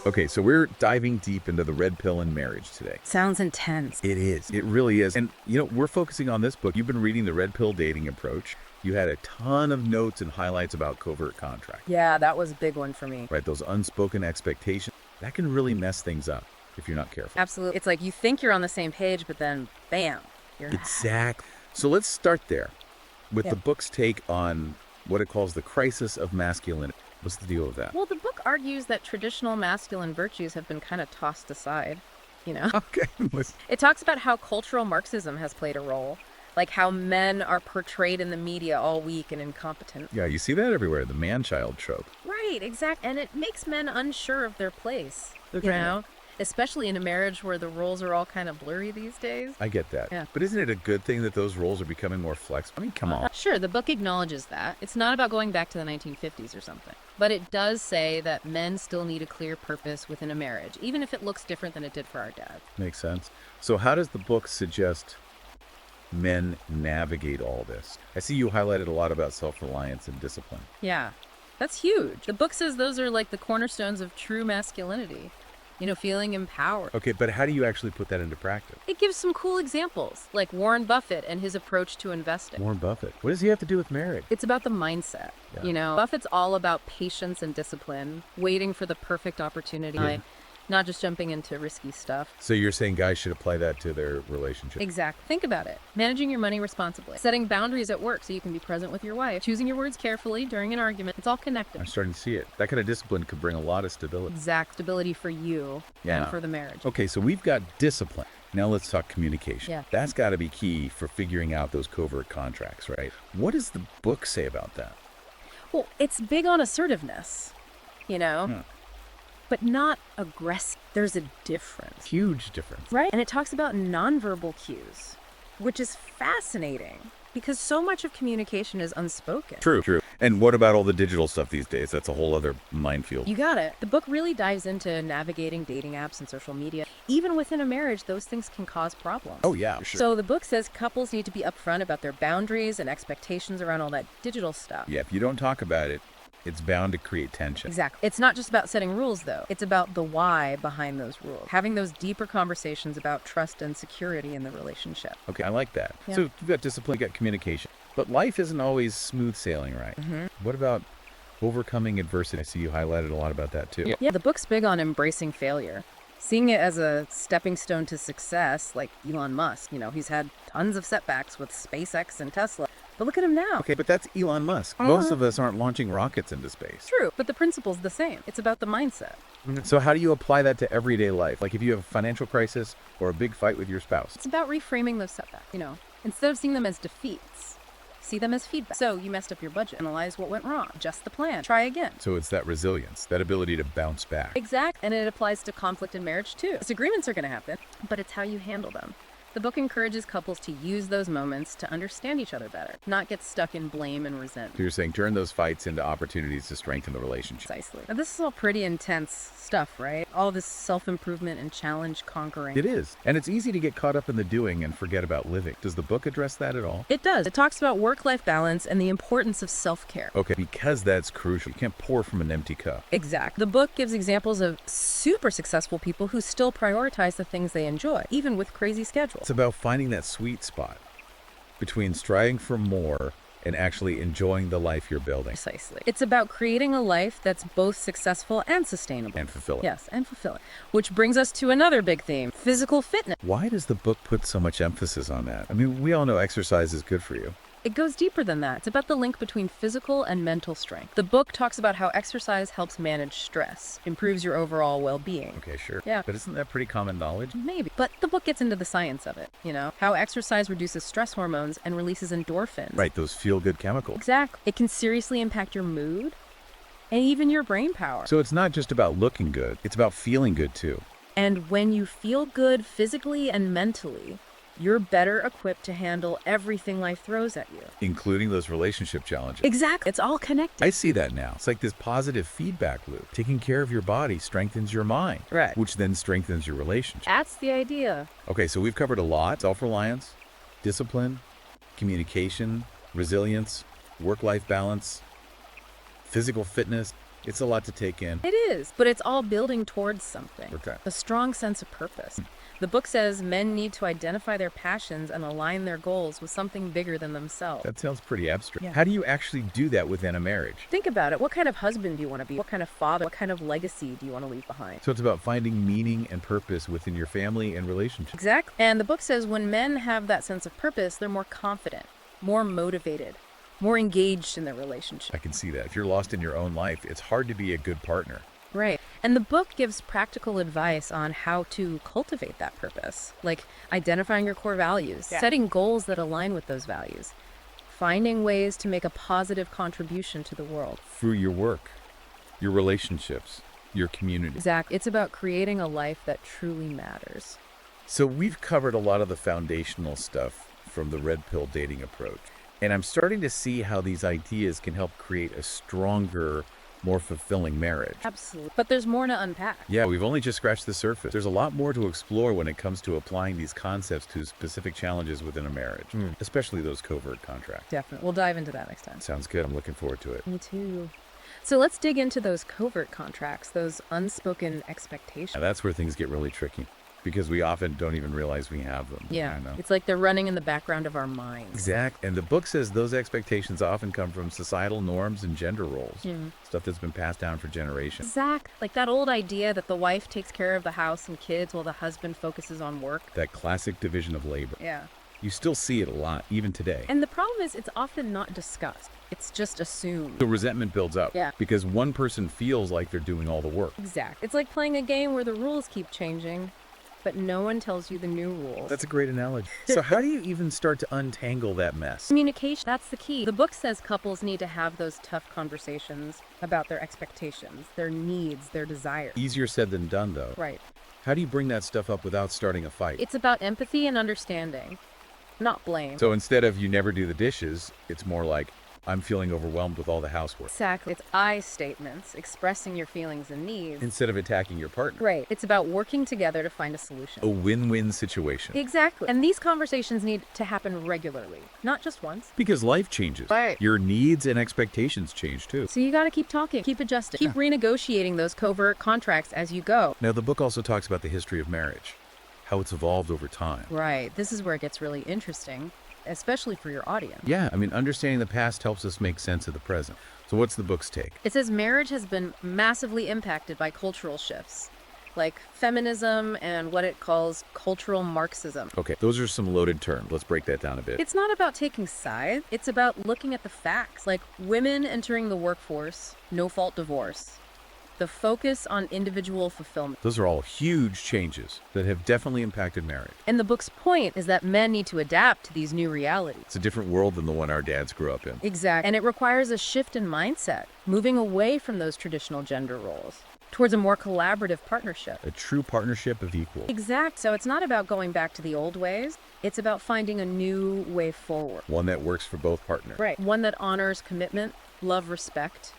Okay, so we're diving deep into the red pill in marriage today. Sounds intense. It is. It really is. And, we're focusing on this book. You've been reading the red pill dating approach. You had a ton of notes and highlights about covert contract. Yeah, that was a big one for me. Right, those unspoken expectations. That can really mess things up if you're not careful. Absolutely. It's like you think you're on the same page, but then bam, you're not. Exactly. So let's start there with Yeah. the book's take on what it calls the crisis of masculinity. What's the deal with that? Well, the book argues that traditional masculine virtues have been kind of tossed aside, Okay. It talks about how cultural Marxism has played a role, like how men are portrayed in the media all weak and incompetent. Yeah, you see that everywhere, the man-child trope. Right, exactly. And it makes men unsure of their place, Okay. Especially in a marriage where the roles are all kind of blurry these days. I get that. Yeah. But isn't it a good thing that those roles are becoming more flexible? I mean, come on. Sure, the book acknowledges that. It's not about going back to the 1950s or something. But it does say that men still need a clear purpose within a marriage, even if it looks different than it did for our dad. Makes sense. So how does the book suggest men navigate all this? I see you highlighted a lot about self-reliance and discipline. Yeah, that's huge. The book says those are like the cornerstones of true masculinity. Feeling empowered. Okay, but how do you actually put that into practice? It gives some cool examples, like Warren Buffett and his approach to investing. Warren Buffett. What does he have to do with marriage? It's about the mindset. Yeah. Buffett's all about patience and discipline, waiting for the perfect opportunity, not just jumping into risky stuff. So you're saying guys should apply that to their relationship? Exactly. Think about it. Managing your money responsibly, setting boundaries at work so you can be present with your wife, choosing your words carefully during an argument. It's all connected. I'm starting to see it. That kind of discipline could bring a lot of stability. Exact stability for you and for the marriage. Okay, so we've got discipline. Now let's talk communication. Yeah. That's got to be key for figuring out those covert contracts, right? What does the book say about that? Well, it's big on assertiveness, but not aggressive. There's a difference. Huge difference. Right. And it talks about nonverbal cues, which is fascinating because so much of communication is unspoken. True. And what about all the digital stuff these days? That's a whole other minefield. You got it. The book really dives into navigating dating apps and social media. Even within a marriage, those things can cause problems. Oh, yeah, sure. So the book says couples need to be upfront about their boundaries and expectations around all that digital stuff. Yeah, if you don't talk about it, it's bound to create tension. Exactly. It's not just about setting rules, though. It's about the why behind those rules. Having those deeper conversations about trust and security in the relationship. Okay, I like that. Yeah. So you've got discipline, you've got communication. But life isn't always smooth sailing, right? Mm-hmm. What about overcoming adversity? I see you highlighted a lot about that, too. Yeah, the book's big on embracing failure. Seeing it as a stepping stone to success, like Elon Musk. He's had tons of setbacks with SpaceX and Tesla. But look at him now. Okay, but that's Elon Musk. Most of us aren't launching rockets into space. True, but the principle's the same. It's about the mindset. So how do you apply that to everyday life? Like if you have a financial crisis or a big fight with your spouse? It's about reframing those setbacks. Instead of seeing them as defeats, see them as feedback. So you messed up your budget. Analyze what went wrong. Adjust the plan. Try again. So it's that resilience, that ability to bounce back. Exact. And it applies to conflict in marriage too. Disagreements are going to happen, but it's how you handle them. The book encourages couples to use those moments to understand each other better, not get stuck in blame and resentment. So you're saying turn those fights into opportunities to strengthen the relationship. Precisely. Now, this is all pretty intense stuff, right? All this self-improvement and challenge conquering. It is. And it's easy to get caught up in the doing and forget about living. Does the book address that at all? It does. It talks about work-life balance and the importance of self-care. Okay, because that's crucial. You can't pour from an empty cup. Exact. The book gives examples of super successful people who still prioritize the things they enjoy, even with crazy schedules. It's about finding that sweet spot between striving for more and actually enjoying the life you're building. Precisely. It's about creating a life that's both successful and sustainable. And fulfilling. Yes, and fulfilling. Which brings us to another big theme, physical fitness. Why does the book put so much emphasis on that? I mean, we all know exercise is good for you. It goes deeper than that. It's about the link between physical and mental strength. The book talks about how exercise helps manage stress, improves your overall well-being. Okay, sure. Yeah. But isn't that pretty common knowledge? Maybe. But the book gets into the science of it, how exercise reduces stress hormones and releases endorphins. Right, those feel-good chemicals. Exactly. It can seriously impact your mood and even your brain power. So it's not just about looking good, it's about feeling good too. And when you feel good physically and mentally, you're better equipped to handle everything life throws at you. Including those relationship challenges. Exactly. It's all connected. I see that now. It's like this positive feedback loop. Taking care of your body strengthens your mind. Right. Which then strengthens your relationship. That's the idea. Okay, so we've covered a lot. Self-reliance, discipline, communication, resilience, work-life balance, physical fitness. It's a lot to take in. It is, but it's all building towards something. Okay. A strong sense of purpose. The book says men need to identify their passions and align their goals with something bigger than themselves. That sounds pretty abstract. Yeah. How do you actually do that within a marriage? Think about it. What kind of husband do you want to be? What kind of father? What kind of legacy do you want to leave behind? So it's about finding meaning and purpose within your family and relationships. Exactly. And the book says when men have that sense of purpose, they're more confident, more motivated, more engaged in their relationship. I can see that. If you're lost in your own life, it's hard to be a good partner. Right. And the book gives practical advice on how to cultivate that purpose, like identifying your core values, setting goals that align with those values, finding ways to make a positive contribution to the world. Through your work, your relationships, your community. Exactly. It's about creating a life that truly matters. So we've covered a lot of the foundational stuff from the red pill dating approach. And I'm starting to see how these ideas can help create a stronger, more fulfilling marriage. Absolutely. But there's more to unpack. Yeah, we've only just scratched the surface. There's a lot more to explore when it comes to applying these concepts to specific challenges within a marriage, especially those covert contracts. Definitely. We'll dive into that next time. Sounds good. I'm looking forward to it. Me too. So let's dig into those covert contracts, those unspoken expectations. Now, that's where things get really tricky because we often don't even realize we have them. Yeah, I know. it's like they're running in the background of our minds. Exactly. And the book says those expectations often come from societal norms and gender roles, stuff that's been passed down for generations. Exactly. Like that old idea that the wife takes care of the house and kids while the husband focuses on work. That classic division of labor. Yeah. You still see it a lot, even today. And the problem is it's often not discussed. It's just assumed. So resentment builds up because one person feels like they're doing all the work. Exactly. It's like playing a game where the rules keep changing, but no one tells you the new rules. That's a great analogy. So how do you even start to untangle that mess? Communication, that's the key. The book says couples need to have those tough conversations about their expectations, their needs, their desires. Easier said than done, though. Right. How do you bring that stuff up without starting a fight? It's about empathy and understanding, not blame. So instead of you never do the dishes, it's more like, I'm feeling overwhelmed with all the housework. Exactly. It's I statements, expressing your feelings and needs. Instead of attacking your partner. Right. It's about working together to find a solution. A win-win situation. Exactly. And these conversations need to happen regularly, not just once. Because life changes. Right. Your needs and expectations change too. So you got to keep talking, keep adjusting, keep renegotiating those covert contracts as you go. Now, the book also talks about the history of marriage, how it's evolved over time. Right. This is where it gets really interesting, especially for your audience. Yeah, I mean, understanding the past helps us make sense of the present. So what's the book's take? It says marriage has been massively impacted by cultural shifts, like feminism and what it calls cultural Marxism. Okay, those are some loaded terms. Let's break that down a bit. It's not about taking sides. It's about looking at the facts, like women entering the workforce, no-fault divorce, the focus on individual fulfillment. Those are all huge changes that have definitely impacted marriage. And the book's point is that men need to adapt to these new realities. It's a different world than the one our dads grew up in. Exactly. And it requires a shift in mindset, moving away from those traditional gender roles towards a more collaborative partnership. A true partnership of equals. Exact. So it's not about going back to the old ways. It's about finding a new way forward. One that works for both partners. Right. One that honors commitment, love, respect,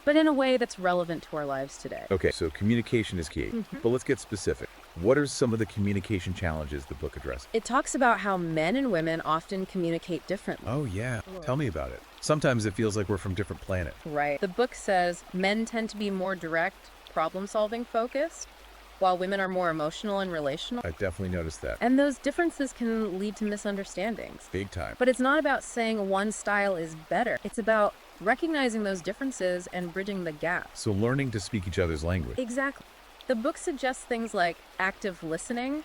but in a way that's relevant to our lives today. Okay, so communication is key. But let's get specific. What are some of the communication challenges the book addresses? It talks about how men and women often communicate differently. Oh, yeah. Tell me about it. Sometimes it feels like we're from different planets. Right. The book says men tend to be more direct, problem-solving focused, while women are more emotional and relational. I definitely noticed that. And those differences can lead to misunderstandings. Big time. But it's not about saying one style is better. It's about recognizing those differences and bridging the gap. So learning to speak each other's language. Exactly. The book suggests things like active listening,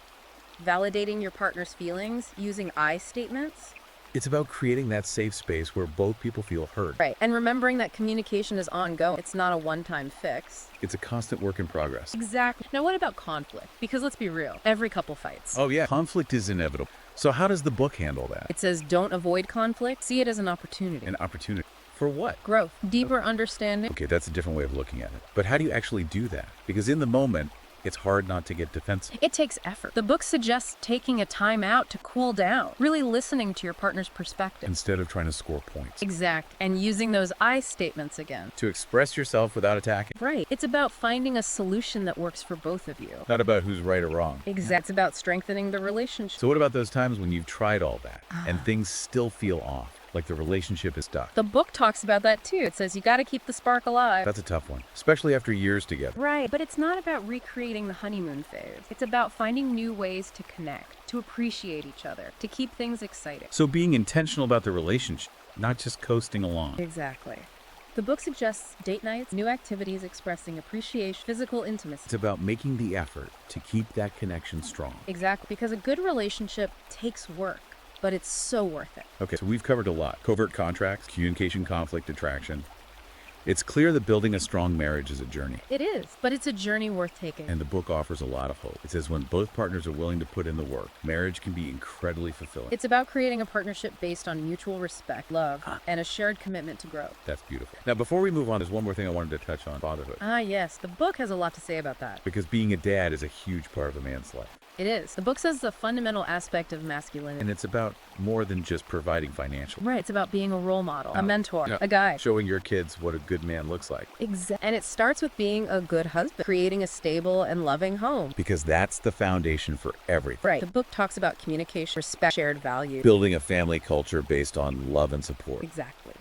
validating your partner's feelings, using I statements. It's about creating that safe space where both people feel heard. Right. And remembering that communication is ongoing. It's not a one-time fix. It's a constant work in progress. Exactly. Now, what about conflict? Because let's be real, every couple fights. Oh, yeah. Conflict is inevitable. So how does the book handle that? It says don't avoid conflict, see it as an opportunity. An opportunity. For what? Growth, deeper understanding. Okay, that's a different way of looking at it. But how do you actually do that? Because in the moment, it's hard not to get defensive. It takes effort. The book suggests taking a time out to cool down, really listening to your partner's perspective. Instead of trying to score points. Exact. And using those I statements again. To express yourself without attacking. Right. It's about finding a solution that works for both of you. Not about who's right or wrong. Exact. It's about strengthening the relationship. So what about those times when you've tried all that and things still feel off? like the relationship is stuck. The book talks about that too. It says you got to keep the spark alive. That's a tough one, especially after years together. Right, but it's not about recreating the honeymoon phase. It's about finding new ways to connect, to appreciate each other, to keep things exciting. So being intentional about the relationship, not just coasting along. Exactly. The book suggests date nights, new activities expressing appreciation, physical intimacy. It's about making the effort to keep that connection strong. Exactly, because a good relationship takes work, but it's so worth it. Okay, so we've covered a lot. Covert contracts, communication, conflict, attraction. It's clear that building a strong marriage is a journey. It is, but it's a journey worth taking. And the book offers a lot of hope. It says when both partners are willing to put in the work, marriage can be incredibly fulfilling. It's about creating a partnership based on mutual respect, love, and a shared commitment to growth. That's beautiful. Now, before we move on, there's one more thing I wanted to touch on, fatherhood. Ah, yes, the book has a lot to say about that. Because being a dad is a huge part of a man's life. It is. The book says it's a fundamental aspect of masculinity. And it's about more than just providing financial. Right, it's about being a role model, a mentor, a guide. Showing your kids what a good man looks like. Exactly. And it starts with being a good husband, creating a stable and loving home. Because that's the foundation for everything. Right. The book talks about communication, respect, shared value. Building a family culture based on love and support. Exactly.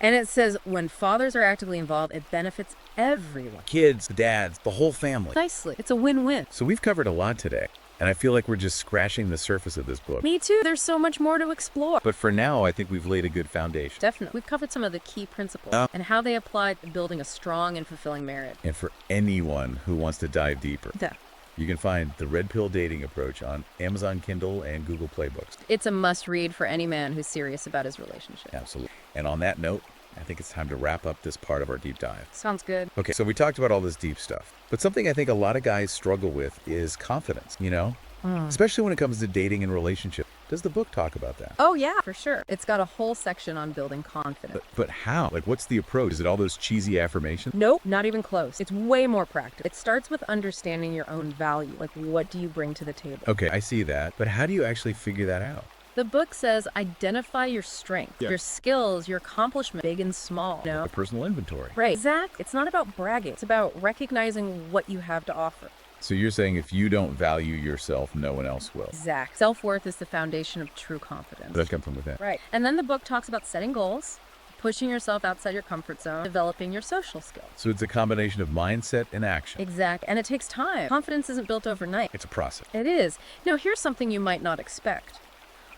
And it says when fathers are actively involved, it benefits everyone. Kids, dads, the whole family. Precisely. It's a win-win. So we've covered a lot today. And I feel like we're just scratching the surface of this book. Me too. There's so much more to explore. But for now, I think we've laid a good foundation. Definitely. We've covered some of the key principles and how they apply to building a strong and fulfilling marriage. And for anyone who wants to dive deeper, you can find the Red Pill Dating Approach on Amazon Kindle and Google Play Books. It's a must-read for any man who's serious about his relationship. Absolutely. And on that note, I think it's time to wrap up this part of our deep dive. Sounds good. Okay, so we talked about all this deep stuff. But something I think a lot of guys struggle with is confidence, Especially when it comes to dating and relationship. Does the book talk about that? Oh, yeah, for sure. It's got a whole section on building confidence. But how? Like, what's the approach? Is it all those cheesy affirmations? Nope, not even close. It's way more practical. It starts with understanding your own value. Like, what do you bring to the table? Okay, I see that. But how do you actually figure that out? The book says identify your strengths, your skills, your accomplishments, big and small. A personal inventory. Right. Exactly. It's not about bragging. It's about recognizing what you have to offer. So you're saying if you don't value yourself, no one else will. Exact. Self-worth is the foundation of true confidence. That comes from within. Right. And then the book talks about setting goals, pushing yourself outside your comfort zone, developing your social skills. So it's a combination of mindset and action. Exact. And it takes time. Confidence isn't built overnight. It's a process. It is. Now, here's something you might not expect.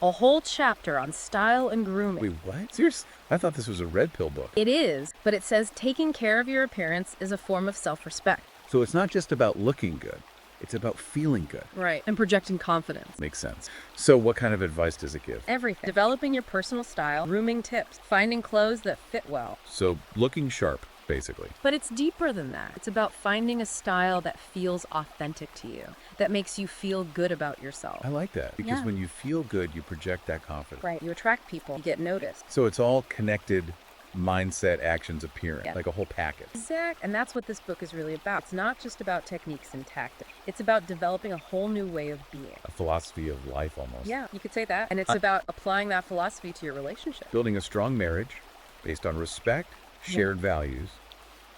A whole chapter on style and grooming. Wait, what? Seriously? I thought this was a Red Pill book. It is, but it says taking care of your appearance is a form of self-respect. So it's not just about looking good. It's about feeling good. Right. And projecting confidence. Makes sense. So what kind of advice does it give? Everything. Developing your personal style, grooming tips, finding clothes that fit well. So looking sharp, basically. But it's deeper than that. It's about finding a style that feels authentic to you, that makes you feel good about yourself. I like that. Because when you feel good, you project that confidence. Right. You attract people. You get noticed. So it's all connected mindset, actions, appearance, like a whole package. Exact. And that's what this book is really about. It's not just about techniques and tactics. It's about developing a whole new way of being. A philosophy of life almost. Yeah, you could say that. And it's about applying that philosophy to your relationship. Building a strong marriage based on respect, shared values,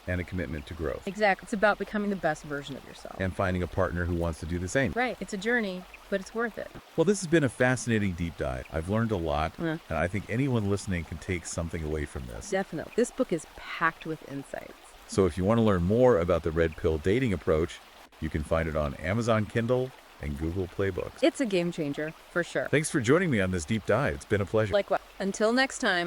and a commitment to growth. Exactly. It's about becoming the best version of yourself. And finding a partner who wants to do the same. Right. It's a journey, but it's worth it. Well, this has been a fascinating deep dive. I've learned a lot, and I think anyone listening can take something away from this. Definitely. This book is packed with insights. So if you want to learn more about the Red Pill dating approach, you can find it on Amazon Kindle and Google Play Books. It's a game changer, for sure. Thanks for joining me on this deep dive. It's been a pleasure. Likewise. Until next time.